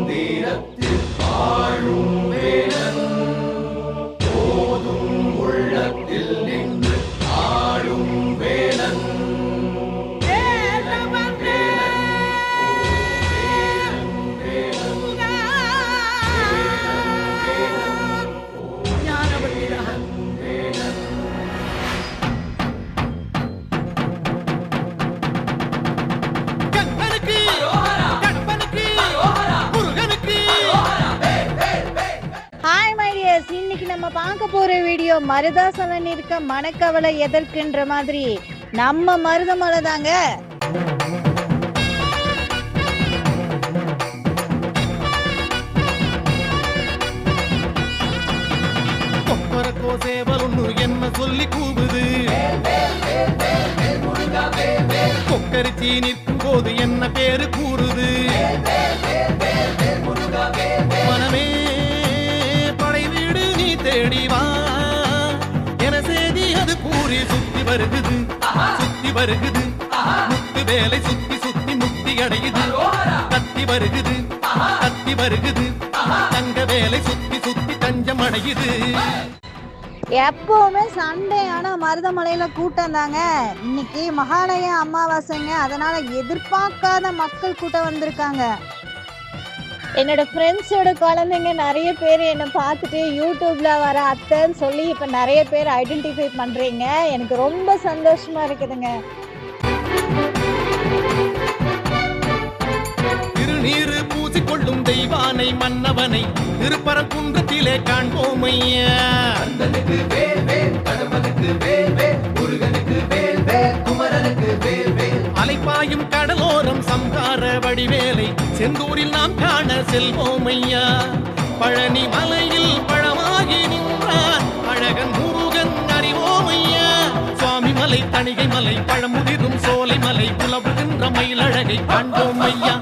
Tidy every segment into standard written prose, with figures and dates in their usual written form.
மந்திரத்தில் வாழும் வேலன் போதும் உள்ளத்தில் நின்று ஆளும் வேலன் இன்னைக்கு நம்ம பார்க்க போற வீடியோ மருதாசலம் இருக்க மனக்கவலை எதற்குன்ற மாதிரி நம்ம மருதமலை தாங்க. என்ன சொல்லி கூவுது கொக்கரிச்சி நிற்கும் போது என்ன பேரு கூறுது மனமே தேடிவா என செய்தி அது கூறி சுத்தி வருகுது சுத்தி வருகுது முத்து வேலை சுத்தி சுத்தி முக்தி அடையுது கத்தி வருகுது கத்தி வருகுது தங்க வேலை சுத்தி சுத்தி தஞ்சம் அடையுது. எப்பவுமே சண்டே ஆனா மருதமலையில கூட்டம் தாங்க. இன்னைக்கு மகாலய அமாவாசைங்க, அதனால எதிர்பார்க்காத மக்கள் கூட்டம் வந்திருக்காங்க. என்னோட ஃப்ரெண்ட்ஸோட குழந்தைங்க நிறைய பேர் என்னை பார்த்துட்டு யூடியூப்ல வர அத்தைன்னு சொல்லி இப்போ நிறைய பேர் ஐடென்டிஃபை பண்ணுறீங்க. எனக்கு ரொம்ப சந்தோஷமா இருக்குதுங்க. திருநீரு பூசிக்கொள்ளும் தெய்வானை மன்னவனை திருப்பரங்குன்றத்திலே காண்போம் ஐயா. கந்தனுக்கு வேல் வேல், கடம்பனுக்கு வேல் வேல், முருகனுக்கு வேல் வேல், குமரனுக்கு வேல் வேல். அலைப்பாயும் கடலோரம் சம்ஹார வடிவேலை செந்தூரில் நாம் காண செல்வோம் ஐயா. பழனி மலையில் பழமாகி நின்றான் அழகன் முருகன் அறிவோம் ஐயா. சுவாமி மலை, தணிகை மலை, பழமுதிரும் சோலை மலை, புலவுகின்ற மயிலழகை காண்போம் ஐயா.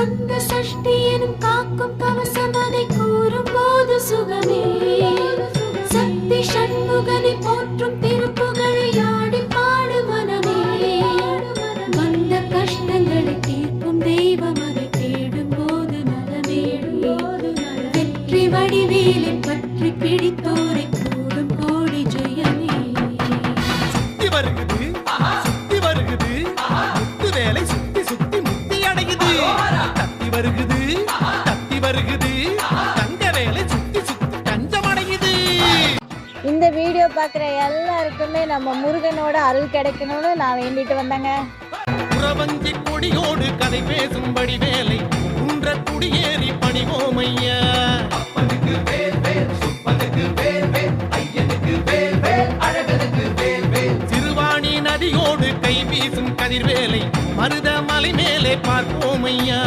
அந்த சஷ்டி எனும் காக்கும் கவசம் அதை கூறும் போது சுகமே. சக்தி சண்முகனை போற்றும் திருப்புகழை ஆடி பாடு மனமே. வந்த கஷ்டங்களை தீர்க்கும் தெய்வம் அதை தேடும் போது நலமேடு. வெற்றி வடிவேலை பற்றி பிடித்தோரை கூடும் கோடி ஜெயமே. சுத்தி வருகுது சுத்தி வருகுது முத்து வேலை சுத்தி சுத்தி முக்தி அடையுது. கத்தி வருகுது கத்தி வருகுது தங்க வேலை சுத்தி சுத்தி தஞ்சம் அடையுது. இந்த வீடியோ பார்க்குற எல்லாருக்குமே நம்ம முருகனோட அருள் கிடைக்கணும்னு நான் வேண்டிட்டு வந்தேங்க. புறவஞ்சி கொடியோடு கதை பேசும்படி வேலை குன்ற குடியேறி பணிவோம் ஐயா. அப்பனுக்கு வேல் வேல், சுப்பனுக்கு வேல் வேல், ஐயனுக்கு வேல் வேல், அழகனுக்கு வேல் வேல். சிறுவாணி நதியோடு கை வீசும் கதிர்வேலை மருத மலை மேலே பார்ப்போம் ஐயா.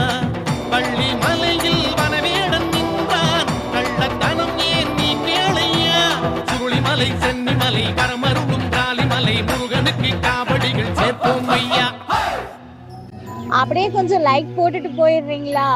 பள்ளி மலையில் வனவேடன் நின்றான் கள்ளத்தனம் ஏன் நீ கேளையா. சுருளிமலை, சென்னிமலை, வரமருளும் காளிமலை, முருகனுக்கு காவடிகள் சேர்ப்போம் ஐயா. அப்படியே கொஞ்சம் லைக் போட்டுட்டு போயிடுறீங்களா?